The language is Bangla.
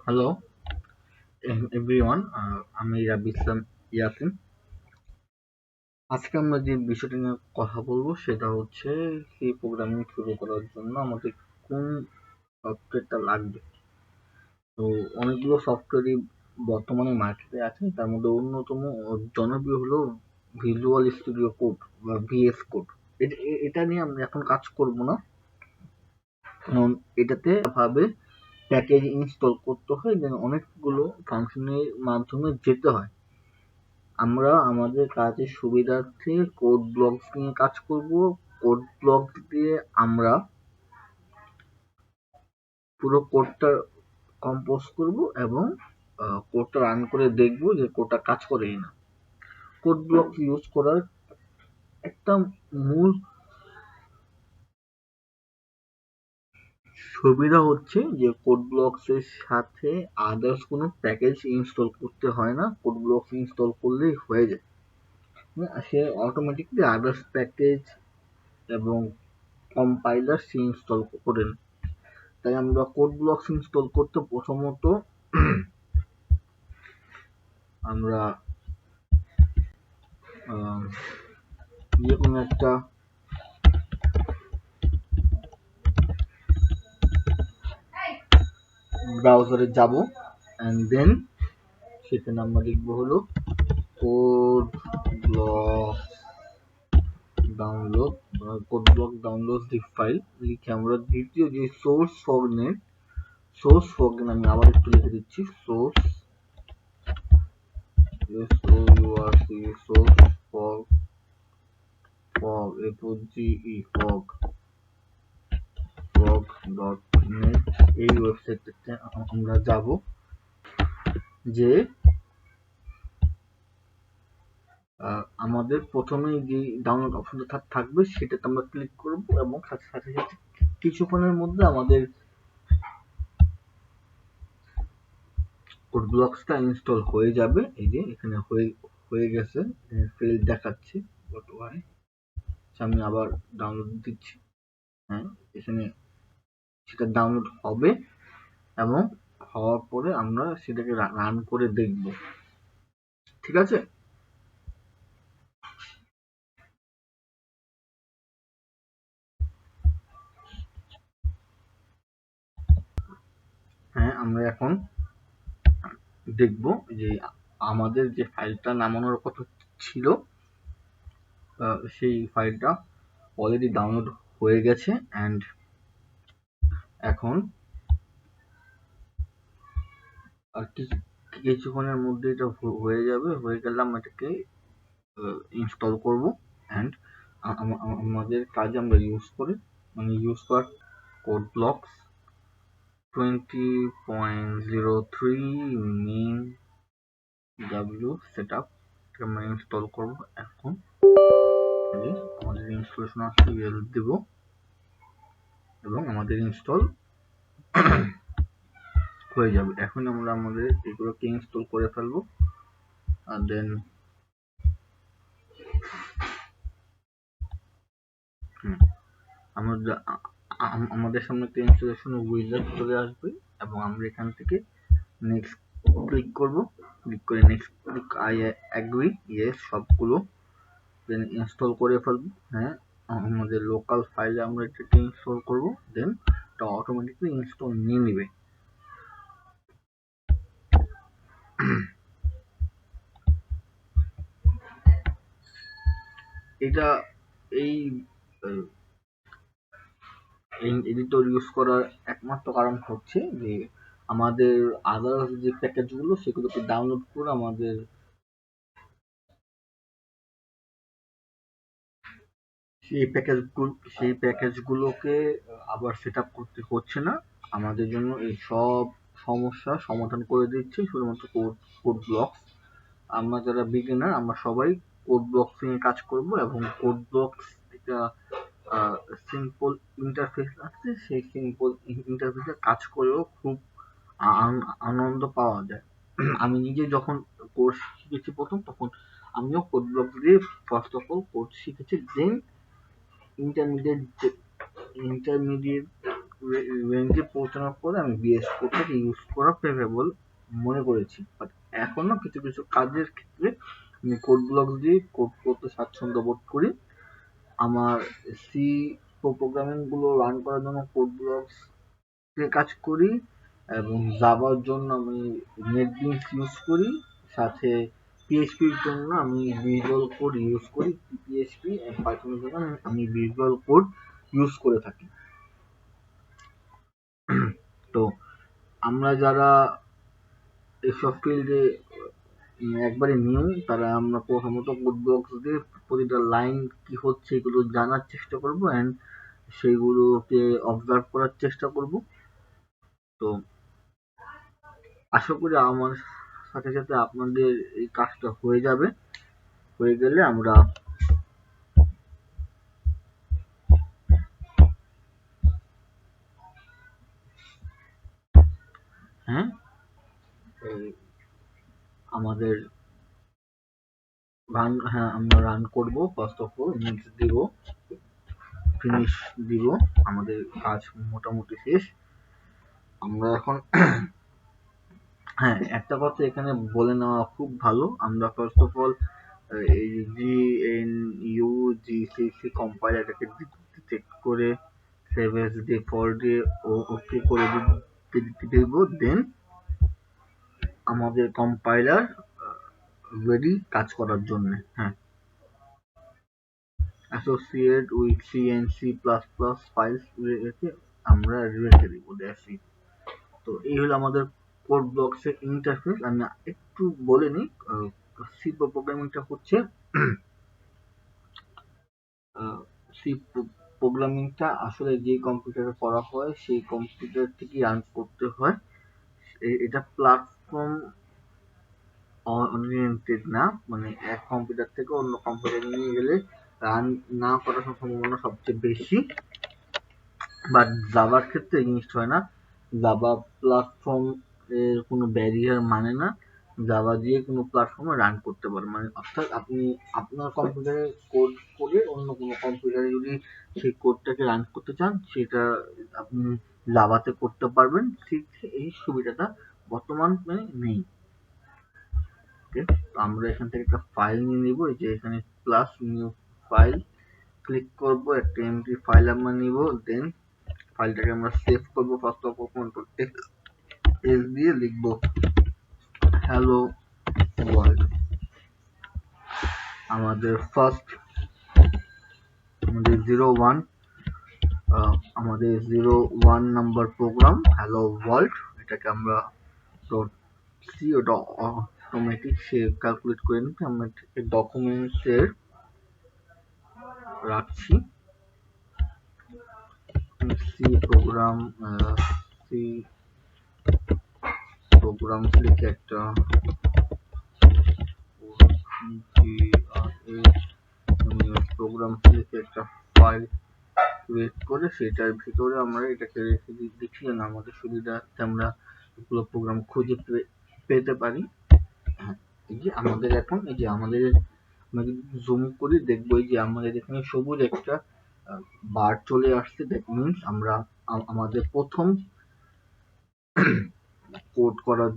হ্যালো এভরিওয়ান, আমি Yeasin। আজকে আমরা যে বিষয়টা নিয়ে কথা বলবো সেটা হচ্ছে সি প্রোগ্রামিং শুরু করার জন্য আমাদের কোন সফটওয়্যারটা লাগবে। তো অনেকগুলো সফটওয়্যারই বর্তমানে মার্কেটে আছে, তার মধ্যে অন্যতম জনপ্রিয় হলো ভিজুয়াল স্টুডিও কোড বা ভিএস কোড। এটা নিয়ে আমরা এখন কাজ করব না, কারণ এটাতে ভাবে প্যাকেজ ইনস্টল করতে হয়, দেন অনেকগুলো ফাংশনের মাধ্যমে যেতে হয়। আমরা আমাদের কাজের সুবিধার্থে কোড ব্লকস নিয়ে কাজ করব। কোড ব্লক দিয়ে আমরা পুরো কোডটা কম্পোজ করব এবং কোডটা রান করে দেখব যে কোডটা কাজ করে কিনা। কোড ব্লক ইউজ করার একটা মূল সুবিধা হচ্ছে যে কোড ব্লকস এর সাথে আদার্স কোনো প্যাকেজ ইনস্টল করতে হয় না। কোড ব্লকস ইনস্টল করলেই হয়ে যায়, সে অটোমেটিকলি আদার্স প্যাকেজ এবং কম্পাইলার সে ইনস্টল করে নেয়। তাই আমরা কোড ব্লকস ইনস্টল করতে প্রথমত আমরা যে কোনো একটা ব্রাউজারে যাব, এন্ড দেন সেখানে আমরা লিখবো হলো code block download. Code block download দি ফাইল লিখে আমরা দ্বিতীয় যে সোর্স ফরগ্রেন আমি আবার একটু লিখে দিচ্ছি, সোর্স সোর্স ফগ fog.net এই ওয়েবসাইটটাতে আমরা যাব। যে আমাদের প্রথমে যে ডাউনলোড অপশনটা থাকবে সেটাতে আমরা ক্লিক করব এবং সাথে সাথে কিছুক্ষণের মধ্যে আমাদের কোড ব্লকসটা ইনস্টল হয়ে যাবে। এই যে এখানে হয়ে গেছে, ফেল দেখাচ্ছে বর্তমানে। আমি আবার ডাউনলোড দিচ্ছি। হ্যাঁ, এখানে সেটা ডাউনলোড হবে এবং হওয়ার পরে আমরা সেটাকে রান করে দেখব। ঠিক আছে। হ্যাঁ, আমরা এখন দেখব যে আমাদের যে ফাইলটা নামানোর কথা ছিল সেই ফাইলটা অলরেডি ডাউনলোড হয়ে গেছে। অ্যান্ড এখন আর কিছুক্ষণের মধ্যে এটা হয়ে যাবে। হয়ে গেলে আমরা এটাকে ইনস্টল করব। অ্যান্ড আমাদের কাজে আমরা ইউজ করার code blocks 20.03 main W setup আমরা ইনস্টল করব। এখন আমাদের ইনস্টলেশন আসছে, দেব এবং আমাদের ইনস্টল হয়ে যাবে। এখন আমরা আমাদের এগুলোকে ইনস্টল করে ফেলবো। আর দেন আমাদের সামনে একটা ইনস্টলেশন উইজার্ড চলে আসবে এবং আমরা এখান থেকে নেক্সট ক্লিক করব। ক্লিক করে next click I agree yes সবগুলো দেন ইনস্টল করে ফেলবো। হ্যাঁ, আমাদের লোকাল ফাইলে আমরা এটাকে ইনস্টল করব। দেন এটা অটোমেটিকলি ইনস্টল নিয়ে নেবে। এটা এই এডিটর ইউজ করার একমাত্র কারণ হচ্ছে যে আমাদের আদার্স যে প্যাকেজগুলো সেগুলোকে ডাউনলোড করে আমাদের সেই প্যাকেজগুলোকে আবার সেট আপ করতে হচ্ছে না। আমাদের জন্য এই সব সমস্যার সমাধান করে দিচ্ছে শুধুমাত্র কোড ব্লকস। আমরা যারা বিগিনার আমরা সবাই কোড ব্লকস নিয়ে কাজ করব এবং কোড ব্লকস একটা সিম্পল ইন্টারফেস আছে, সেই সিম্পল ইন্টারফেসে কাজ করেও খুব আনন্দ পাওয়া যায়। আমি নিজে যখন কোর্স শিখেছি প্রথম, তখন আমিও কোড ব্লক দিয়ে ফার্স্ট অফ অল কোড শিখেছি। দেন ইন্টারমিডিয়েট রেঞ্জে পৌঁছানোর পরে আমি B.Sc কোডটাকে ইউজ করা প্রেফারেবল মনে করেছি। বাট এখনো কিছু কিছু কাজের ক্ষেত্রে আমি কোড ব্লকস দিয়ে কোড করতে স্বাচ্ছন্দ্য বোধ করি। আমার সি প্রোগ্রামিং গুলো রান করার জন্য কোড ব্লকস দিয়ে কাজ করি, এবং জাভার জন্য আমি নেটবিনস ইউজ করি, সাথে পিএইচপির জন্য আমি ভিজুয়াল কোড ইউজ করি। পিএইচপি এবং পাইথনের জন্য আমি ভিজুয়াল কোড ইউজ করে থাকি। তো আমরা যারা এসব ফিল্ডে একবারে নিউ, তারা আমরা প্রথমত কোড ব্লকস দিয়ে প্রতিটা লাইন কি হচ্ছে এগুলো জানার চেষ্টা করব অ্যান্ড সেইগুলোকে অবজার্ভ করার চেষ্টা করব। তো আশা করি আমার সাথে সাথে আপনাদের এই কাজটা হয়ে যাবে। হয়ে গেলে আমরা আমাদের আমরা রান করব। ফার্স্ট অফ অল নেক্সট দিব, ফিনিশ দিব, আমাদের কাজ মোটামুটি শেষ। আমরা এখন একটা কথা এখানে বলে নেওয়া খুব ভালো, আমরা ফার্স্ট অফ অল এই GNU/GCC কম্পাইলারটাকে চেক করে সেভ এস ডিফল্ট দিয়ে ওকে করে দিব। দেন আমাদের কম্পাইলার রেডি কাজ করার জন্য। Associate with C and C++ files রেখে আমরা রেখে দিব। That's it. তো এই হলো আমাদের কোড ব্লকস এর ইন্টারফেস। আমি একটু বলে নিই, সি প্রোগ্রামিংটা হচ্ছে সি প্রোগ্রামিংটা আসলে যে কম্পিউটারে করা হয় সেই কম্পিউটার থেকে রান করতে হয়। এটা প্ল্যাটফর্ম ওরিয়েন্টেড না, মানে এক কম্পিউটার থেকে অন্য কম্পিউটারে নিয়ে গেলে রান না করার সম্ভাবনা সবচেয়ে বেশি। বাট জাভার ক্ষেত্রে এই জিনিসটা হয় না। জাভা প্ল্যাটফর্ম এর কোনো ব্যারিয়ার মানে না, জাভা দিয়ে কোনো প্ল্যাটফর্মে রান করতে পারে। মানে অর্থাৎ আপনি আপনার কম্পিউটারে কোড করে অন্য কোনো কম্পিউটারে যদি সেই কোডটাকে রান করতে চান, সেটা আপনি জাভাতে করতে পারবেন। ঠিক এই সুবিধাটা বর্তমানে নেই। আমরা এখান থেকে একটা ফাইল নিয়ে নিব, এই যে এখানে প্লাস নিউ ফাইল ক্লিক করব, একটা এমটি ফাইল আমরা নিব। দেন ফাইলটাকে আমরা সেভ করব। First of all control S দিয়ে লিখব হ্যালো ওয়ার্ল্ড। আমাদের ফার্স্ট আমাদের 01 নাম্বার প্রোগ্রাম হ্যালো ওয়ার্ল্ড, এটাকে আমরা সি ওটা অটোমেটিক সে ক্যালকুলেট করে নিতে আমরা ডকুমেন্টসের রাখছি। সি প্রোগ্রাম লিখে একটা প্রোগ্রাম লিখে একটা ফাইল ক্রিয়েট করে সেটার ভিতরে আমরা এটাকে রেখে দিচ্ছি যেন আমাদের সুবিধাতে আমরা এগুলো প্রোগ্রাম খুঁজে পেতে পারি। এই যে আমাদের এখন এই যে আমাদের জুম করি দেখবো এই যে আমাদের এখানে সবুজ একটা বার চলে আসছে। দ্যাট মিনস আমরা আমাদের প্রথম কোড করার